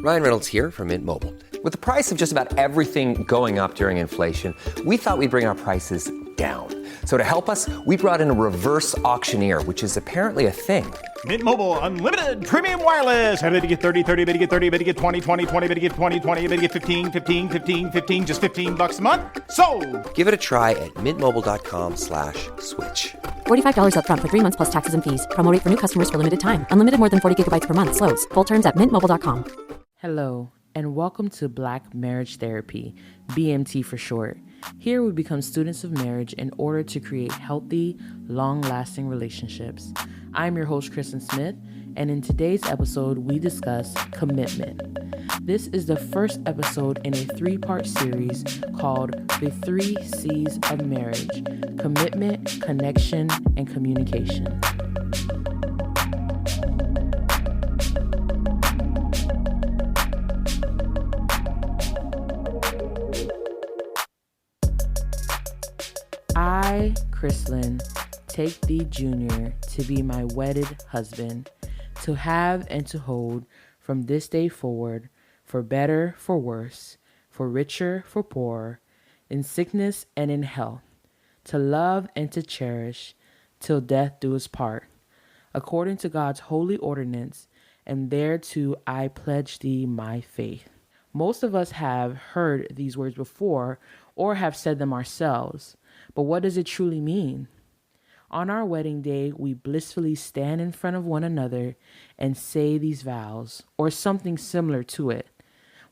Ryan Reynolds here from Mint Mobile. With the price of just about everything going up during inflation, we thought we'd bring our prices down. So to help us, we brought in a reverse auctioneer, which is apparently a thing. Mint Mobile Unlimited Premium Wireless. How to get 30, 30, bit to get 30, bit to get 20, 20, 20, bit to get 20, 20, bit to get 15, 15, 15, 15, just $15 a month? Sold! Give it a try at mintmobile.com/switch. $45 up front for 3 months plus taxes and fees. Promo rate for new customers for limited time. Unlimited more than 40 gigabytes per month. Slows full terms at mintmobile.com. Hello, and welcome to Black Marriage Therapy, BMT for short. Here we become students of marriage in order to create healthy, long-lasting relationships. I'm your host, Kristen Smith, and in today's episode, we discuss commitment. This is the first episode in a 3-part series called The 3 C's of Marriage: Commitment, Connection, and Communication. I, Chrislyn, take thee, Junior, to be my wedded husband, to have and to hold from this day forward, for better, for worse, for richer, for poorer, in sickness and in health, to love and to cherish, till death do us part, according to God's holy ordinance, and thereto I pledge thee my faith. Most of us have heard these words before or have said them ourselves, but what does it truly mean? On our wedding day, we blissfully stand in front of one another and say these vows, or something similar to it.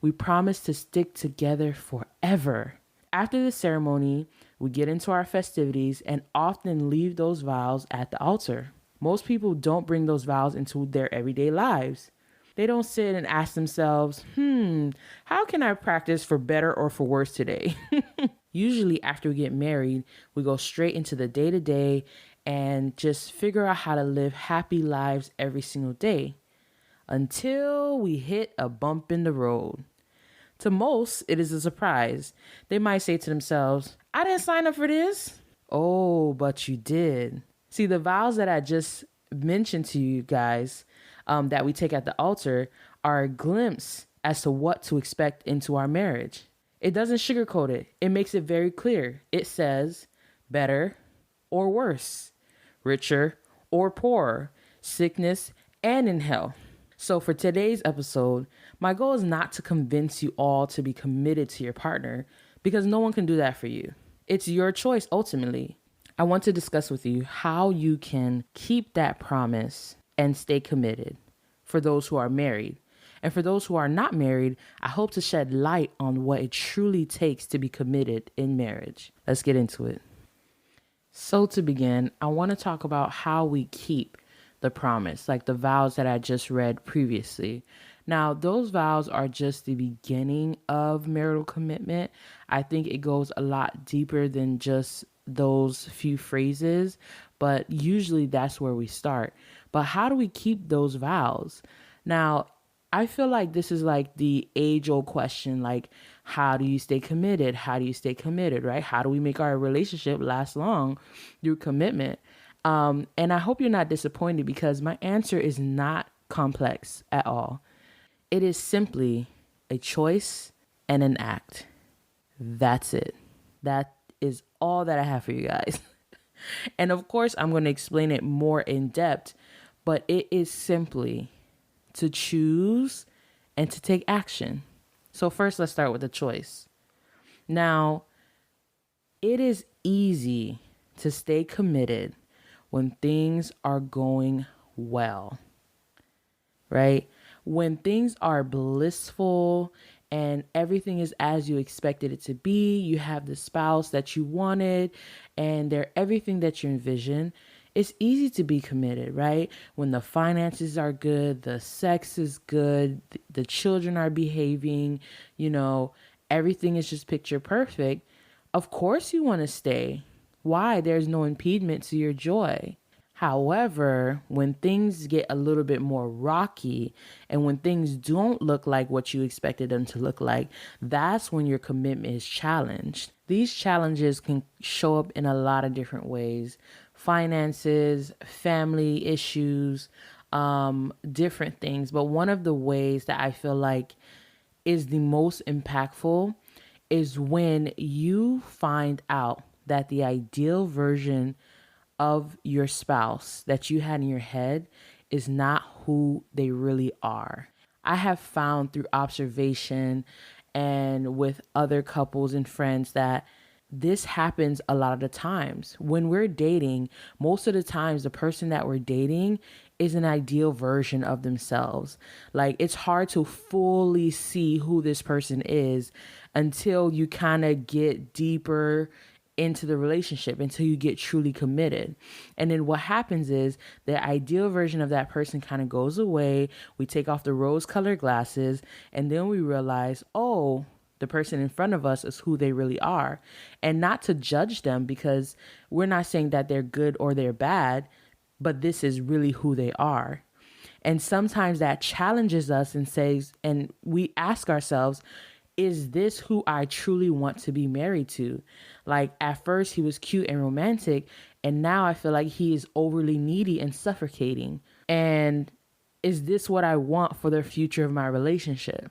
We promise to stick together forever. After the ceremony, we get into our festivities and often leave those vows at the altar. Most people don't bring those vows into their everyday lives. They don't sit and ask themselves, how can I practice for better or for worse today? Usually after we get married, we go straight into the day-to-day and just figure out how to live happy lives every single day until we hit a bump in the road. To most, it is a surprise. They might say to themselves, I didn't sign up for this. Oh, but you did. See, the vows that I just mentioned to you guys that we take at the altar are a glimpse as to what to expect into our marriage. It doesn't sugarcoat it. It makes it very clear. It says better or worse, richer or poorer, sickness and in health. So for today's episode, my goal is not to convince you all to be committed to your partner, because no one can do that for you. It's your choice ultimately. I want to discuss with you how you can keep that promise and stay committed for those who are married. And for those who are not married, I hope to shed light on what it truly takes to be committed in marriage. Let's get into it. So to begin, I want to talk about how we keep the promise, like the vows that I just read previously. Now, those vows are just the beginning of marital commitment. I think it goes a lot deeper than just those few phrases, but usually that's where we start. But how do we keep those vows? Now, I feel like this is like the age-old question, like, how do you stay committed? How do you stay committed, right? How do we make our relationship last long through commitment? And I hope you're not disappointed, because my answer is not complex at all. It is simply a choice and an act. That's it. That is all that I have for you guys. And of course, I'm going to explain it more in depth, but it is simply to choose and to take action. So first, let's start with the choice. Now, it is easy to stay committed when things are going well, right? When things are blissful and everything is as you expected it to be, you have the spouse that you wanted and they're everything that you envision, it's easy to be committed, right? When the finances are good, the sex is good, the children are behaving, everything is just picture perfect. Of course you want to stay. Why? There's no impediment to your joy. However, when things get a little bit more rocky and when things don't look like what you expected them to look like, that's when your commitment is challenged. These challenges can show up in a lot of different ways. Finances, family issues, different things. But one of the ways that I feel like is the most impactful is when you find out that the ideal version of your spouse that you had in your head is not who they really are. I have found through observation and with other couples and friends that this happens a lot of the times. When we're dating, most of the times the person that we're dating is an ideal version of themselves. Like, it's hard to fully see who this person is until you kind of get deeper into the relationship, until you get truly committed. And then what happens is the ideal version of that person kind of goes away. We take off the rose-colored glasses, and then we realize, oh, the person in front of us is who they really are. And not to judge them, because we're not saying that they're good or they're bad, but this is really who they are. And sometimes that challenges us and says, and we ask ourselves, is this who I truly want to be married to? Like, at first he was cute and romantic, and now I feel like he is overly needy and suffocating. And is this what I want for the future of my relationship?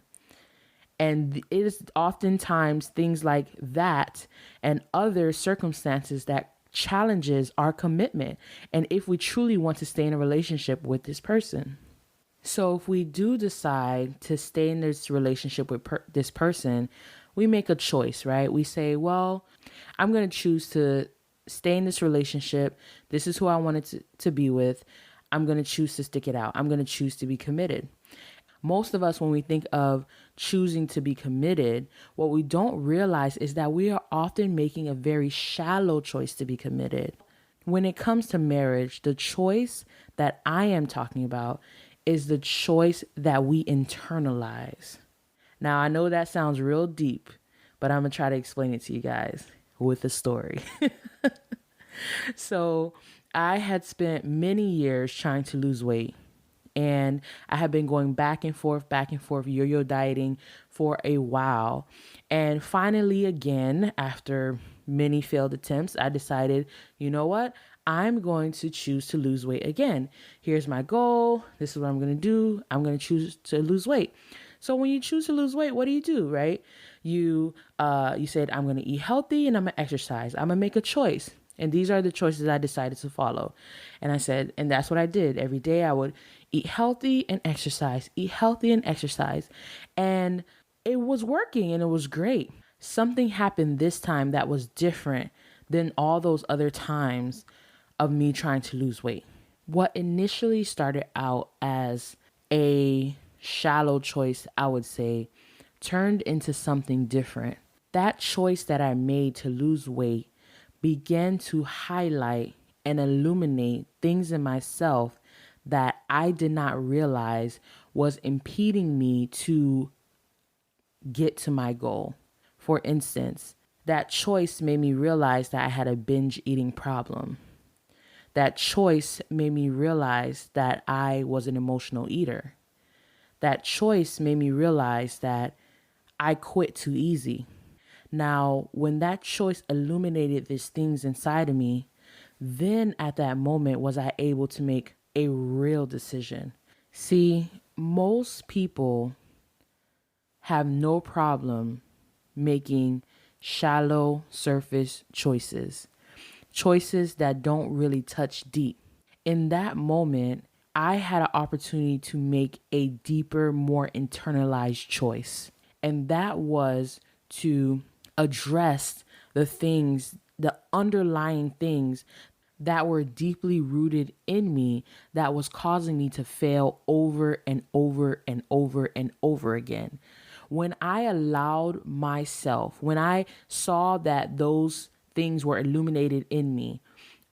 And it is oftentimes things like that and other circumstances that challenges our commitment, and if we truly want to stay in a relationship with this person. So if we do decide to stay in this relationship with this person, we make a choice, right? We say, well, I'm going to choose to stay in this relationship. This is who I wanted to be with. I'm going to choose to stick it out. I'm going to choose to be committed. Most of us, when we think of choosing to be committed, what we don't realize is that we are often making a very shallow choice to be committed. When it comes to marriage, the choice that I am talking about is the choice that we internalize. Now, I know that sounds real deep, but I'm going to try to explain it to you guys with a story. So I had spent many years trying to lose weight. And I have been going back and forth, yo-yo dieting for a while. And finally, again, after many failed attempts, I decided, you know what? I'm going to choose to lose weight again. Here's my goal. This is what I'm going to do. I'm going to choose to lose weight. So when you choose to lose weight, what do, right? You said, I'm going to eat healthy and I'm going to exercise. I'm going to make a choice. And these are the choices I decided to follow. And I said, and that's what I did. Every day I would eat healthy and exercise, eat healthy and exercise. And it was working and it was great. Something happened this time that was different than all those other times of me trying to lose weight. What initially started out as a shallow choice, I would say, turned into something different. That choice that I made to lose weight began to highlight and illuminate things in myself that I did not realize was impeding me to get to my goal. For instance, that choice made me realize that I had a binge eating problem. That choice made me realize that I was an emotional eater. That choice made me realize that I quit too easy. Now, when that choice illuminated these things inside of me, then at that moment was I able to make a real decision. See, most people have no problem making shallow surface choices that don't really touch deep. In that moment, I had an opportunity to make a deeper, more internalized choice. And that was to address the things, the underlying things that were deeply rooted in me that was causing me to fail over and over and over and over again. When I allowed myself, when I saw that those things were illuminated in me,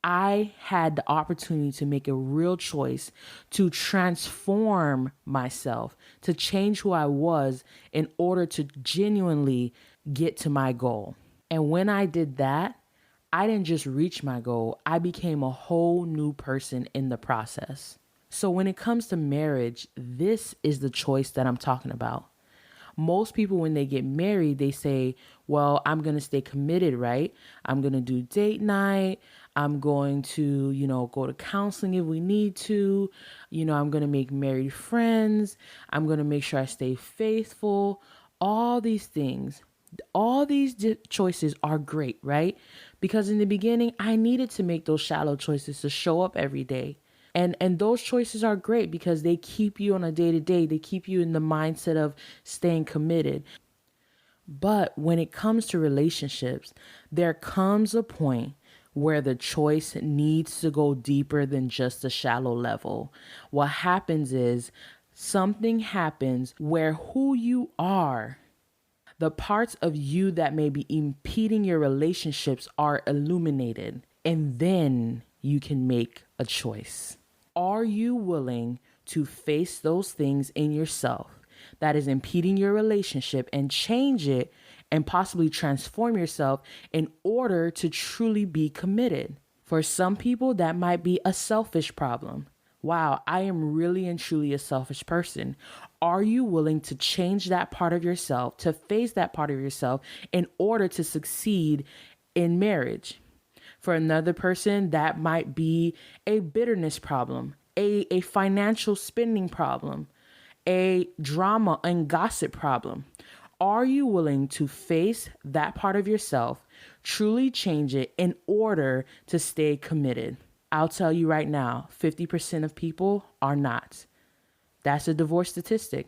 I had the opportunity to make a real choice to transform myself, to change who I was in order to genuinely get to my goal. And when I did that, I didn't just reach my goal, I became a whole new person in the process. So when it comes to marriage, this is the choice that I'm talking about. Most people, when they get married, they say, well, I'm going to stay committed, right? I'm going to do date night. I'm going to, go to counseling if we need to. I'm going to make married friends. I'm going to make sure I stay faithful. All these things, all these choices are great, right? Because in the beginning, I needed to make those shallow choices to show up every day. And those choices are great because they keep you on a day-to-day. They keep you in the mindset of staying committed. But when it comes to relationships, there comes a point where the choice needs to go deeper than just a shallow level. What happens is something happens where who you are, the parts of you that may be impeding your relationships, are illuminated, and then you can make a choice. Are you willing to face those things in yourself that is impeding your relationship and change it and possibly transform yourself in order to truly be committed? For some people, that might be a selfish problem. Wow, I am really and truly a selfish person. Are you willing to change that part of yourself, to face that part of yourself in order to succeed in marriage? For another person, that might be a bitterness problem, a financial spending problem, a drama and gossip problem. Are you willing to face that part of yourself, truly change it in order to stay committed? I'll tell you right now, 50% of people are not. That's a divorce statistic.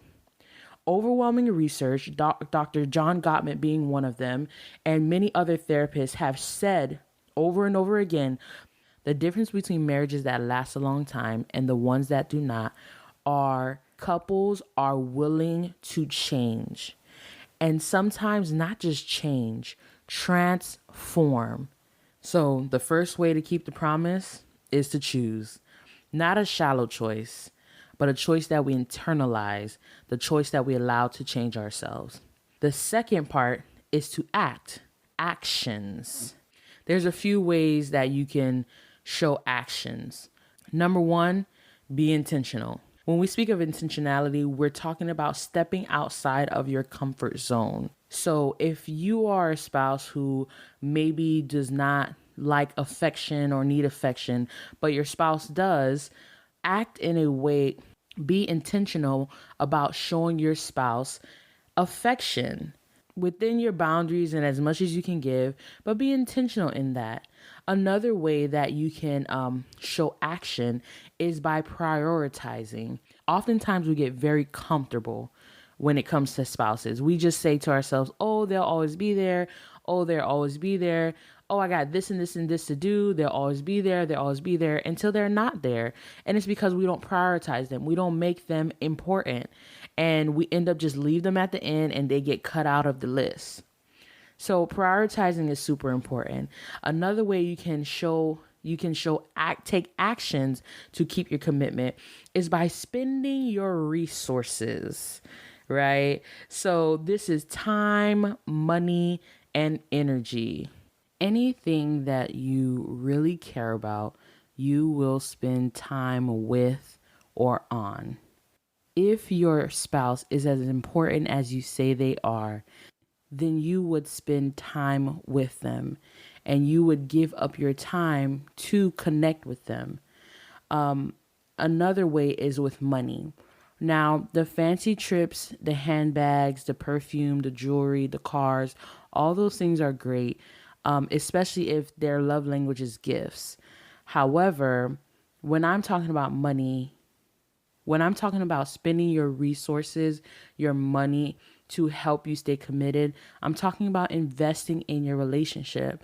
Overwhelming research, Dr. John Gottman being one of them, and many other therapists have said over and over again, the difference between marriages that last a long time and the ones that do not are couples are willing to change. And sometimes not just change, transform. So the first way to keep the promise is to choose. Not a shallow choice, but a choice that we internalize, the choice that we allow to change ourselves. The second part is to act. Actions. There's a few ways that you can show actions. Number one, be intentional. When we speak of intentionality, we're talking about stepping outside of your comfort zone. So if you are a spouse who maybe does not like affection or need affection, but your spouse does, act in a way, be intentional about showing your spouse affection within your boundaries and as much as you can give, but be intentional in that. Another way that you can show action is by prioritizing. Oftentimes we get very comfortable when it comes to spouses. We just say to ourselves, oh, they'll always be there. Oh, they'll always be there. Oh, I got this and this and this to do. They'll always be there. They'll always be there until they're not there. And it's because we don't prioritize them. We don't make them important. And we end up just leave them at the end and they get cut out of the list. So prioritizing is super important. Another way you can take actions to keep your commitment is by spending your resources, right? So this is time, money, and energy. Anything that you really care about, you will spend time with or on. If your spouse is as important as you say they are, then you would spend time with them and you would give up your time to connect with them. Another way is with money. Now, the fancy trips, the handbags, the perfume, the jewelry, the cars, all those things are great, especially if their love language is gifts. However, when I'm talking about money, when I'm talking about spending your resources, your money to help you stay committed, I'm talking about investing in your relationship.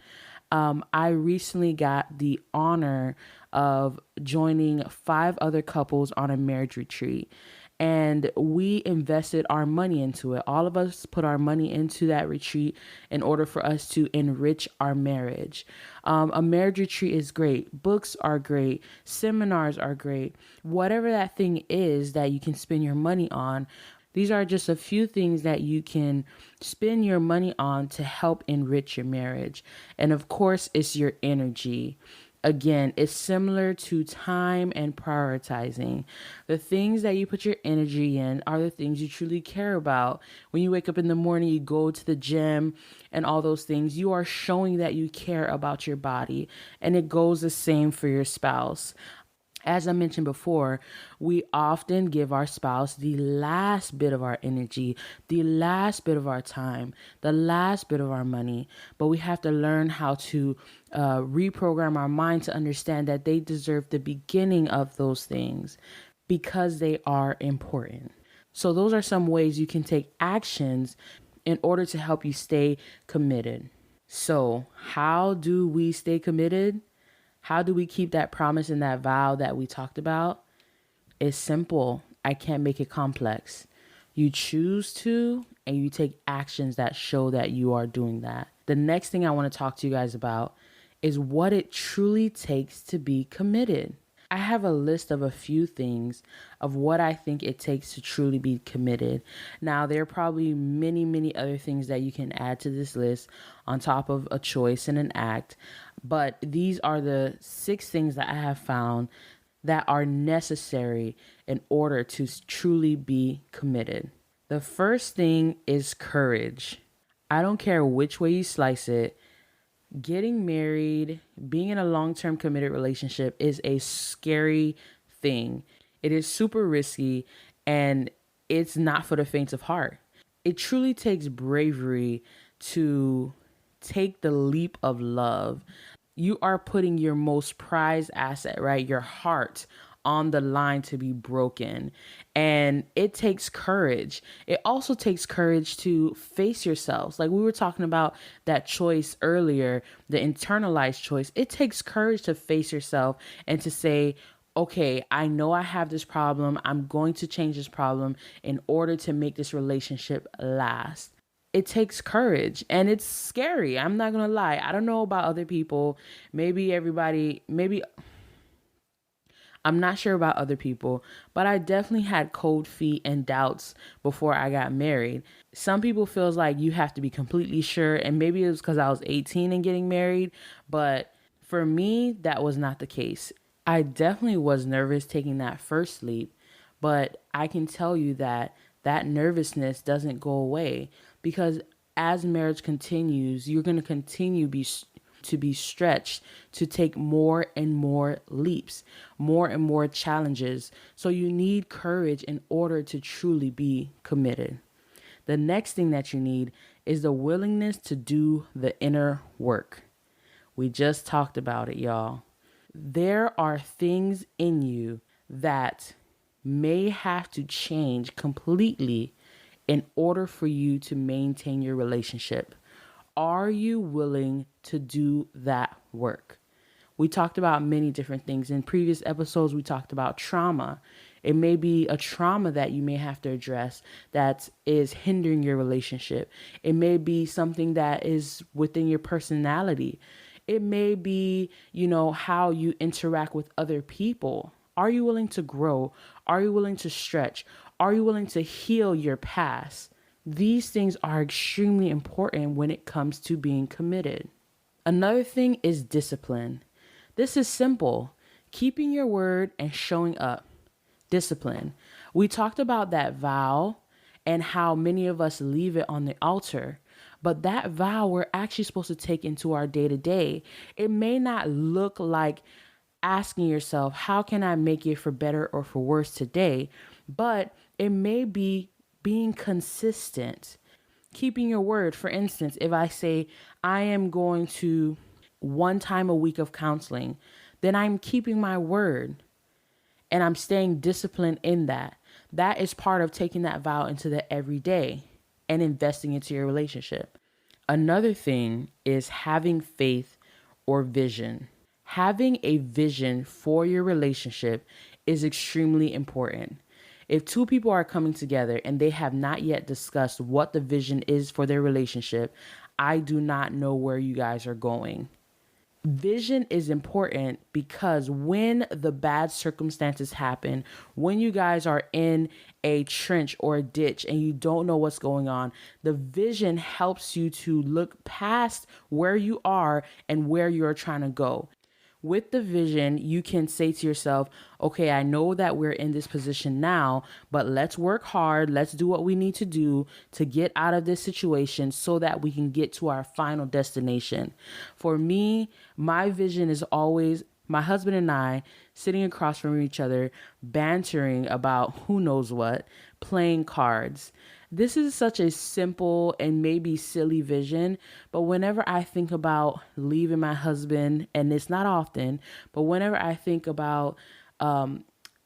I recently got the honor of joining 5 other couples on a marriage retreat. And we invested our money into it. All of us put our money into that retreat in order for us to enrich our marriage. A marriage retreat is great. Books are great. Seminars are great. Whatever that thing is that you can spend your money on, these are just a few things that you can spend your money on to help enrich your marriage. And of course, it's your energy. Again, it's similar to time and prioritizing. The things that you put your energy in are the things you truly care about. When you wake up in the morning, you go to the gym and all those things, you are showing that you care about your body. And it goes the same for your spouse. As I mentioned before, we often give our spouse the last bit of our energy, the last bit of our time, the last bit of our money. But we have to learn how to reprogram our mind to understand that they deserve the beginning of those things because they are important. So those are some ways you can take actions in order to help you stay committed. So how do we stay committed? How do we keep that promise and that vow that we talked about? It's simple. I can't make it complex. You choose to, and you take actions that show that you are doing that. The next thing I want to talk to you guys about is what it truly takes to be committed. I have a list of a few things of what I think it takes to truly be committed. Now, there are probably many, many other things that you can add to this list on top of a choice and an act. But these are the 6 things that I have found that are necessary in order to truly be committed. The first thing is courage. I don't care which way you slice it. Getting married, being in a long-term committed relationship is a scary thing. It is super risky and it's not for the faint of heart. It truly takes bravery to take the leap of love. You are putting your most prized asset, right? Your heart on the line to be broken. And it takes courage. It also takes courage to face yourselves. Like we were talking about that choice earlier, the internalized choice. It takes courage to face yourself and to say, okay, I know I have this problem. I'm going to change this problem in order to make this relationship last. It takes courage and it's scary. I'm not going to lie. I don't know about other people. I'm not sure about other people, but I definitely had cold feet and doubts before I got married. Some people feels like you have to be completely sure, and maybe it was because I was 18 and getting married, but for me, that was not the case. I definitely was nervous taking that first leap, but I can tell you that that nervousness doesn't go away because as marriage continues, you're going to continue to be stretched to take more and more leaps, more and more challenges. So you need courage in order to truly be committed. The next thing that you need is the willingness to do the inner work. We just talked about it, y'all. There are things in you that may have to change completely in order for you to maintain your relationship. Are you willing to do that work? We talked about many different things. In previous episodes, we talked about trauma. It may be a trauma that you may have to address that is hindering your relationship. It may be something that is within your personality. It may be, how you interact with other people. Are you willing to grow? Are you willing to stretch? Are you willing to heal your past? These things are extremely important when it comes to being committed. Another thing is discipline. This is simple. Keeping your word and showing up. Discipline. We talked about that vow and how many of us leave it on the altar. But that vow we're actually supposed to take into our day-to-day. It may not look like asking yourself, how can I make it for better or for worse today? But it may be being consistent, keeping your word. For instance, if I say I am going to 1 time a week of counseling, then I'm keeping my word and I'm staying disciplined in that. That is part of taking that vow into the everyday and investing into your relationship. Another thing is having faith or vision. Having a vision for your relationship is extremely important. If 2 people are coming together and they have not yet discussed what the vision is for their relationship, I do not know where you guys are going. Vision is important because when the bad circumstances happen, when you guys are in a trench or a ditch and you don't know what's going on, the vision helps you to look past where you are and where you're trying to go. With the vision, you can say to yourself, okay, I know that we're in this position now, but let's work hard. Let's do what we need to do to get out of this situation so that we can get to our final destination. For me, my vision is always my husband and I sitting across from each other, bantering about who knows what, playing cards. This is such a simple and maybe silly vision, but whenever I think about leaving my husband, and it's not often, but whenever I think about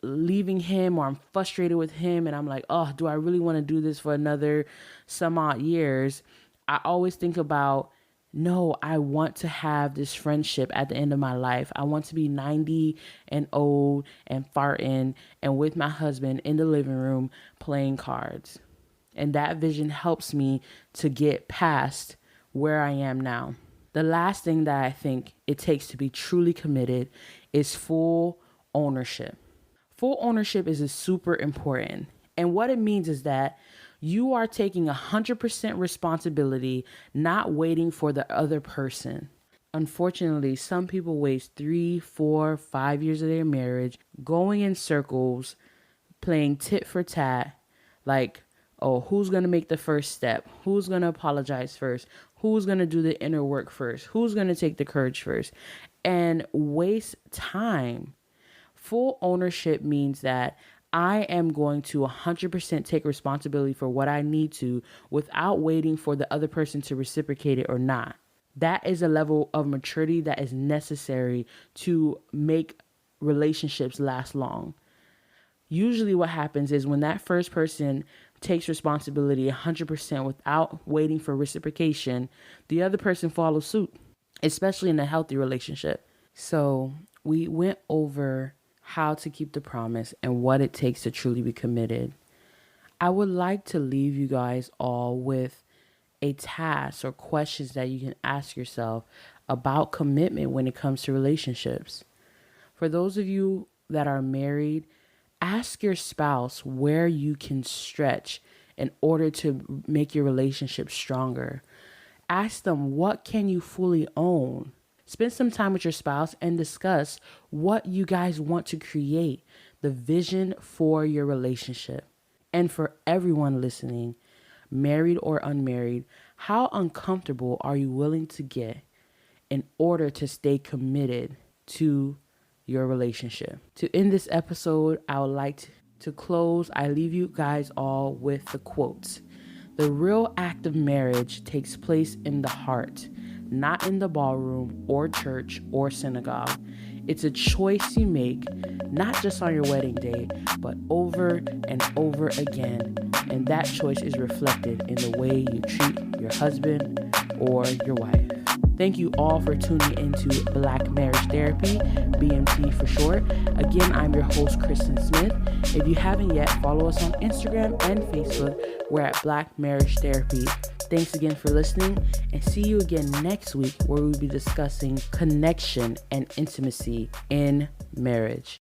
leaving him, or I'm frustrated with him and I'm like, oh, do I really want to do this for another some odd years? I always think about, no, I want to have this friendship at the end of my life. I want to be 90 and old and farting and with my husband in the living room playing cards. And that vision helps me to get past where I am now. The last thing that I think it takes to be truly committed is full ownership. Full ownership is super important. And what it means is that you are taking 100% responsibility, not waiting for the other person. Unfortunately, some people waste 3, 4, 5 years of their marriage going in circles, playing tit for tat, like, oh, who's going to make the first step? Who's going to apologize first? Who's going to do the inner work first? Who's going to take the courage first? And waste time. Full ownership means that I am going to 100% take responsibility for what I need to without waiting for the other person to reciprocate it or not. That is a level of maturity that is necessary to make relationships last long. Usually what happens is when that first person takes responsibility 100% without waiting for reciprocation, the other person follows suit, especially in a healthy relationship. So we went over how to keep the promise and what it takes to truly be committed. I would like to leave you guys all with a task or questions that you can ask yourself about commitment when it comes to relationships. For those of you that are married, ask your spouse where you can stretch in order to make your relationship stronger. Ask them, what can you fully own? Spend some time with your spouse and discuss what you guys want to create, the vision for your relationship. And for everyone listening, married or unmarried, how uncomfortable are you willing to get in order to stay committed to your relationship? To end this episode, I would like to close. I leave you guys all with the quotes. The real act of marriage takes place in the heart, not in the ballroom or church or synagogue. It's a choice you make, not just on your wedding day, but over and over again. And that choice is reflected in the way you treat your husband or your wife. Thank you all for tuning into Black Marriage Therapy, BMT for short. Again, I'm your host, Kristen Smith. If you haven't yet, follow us on Instagram and Facebook. We're at Black Marriage Therapy. Thanks again for listening, and see you again next week where we'll be discussing connection and intimacy in marriage.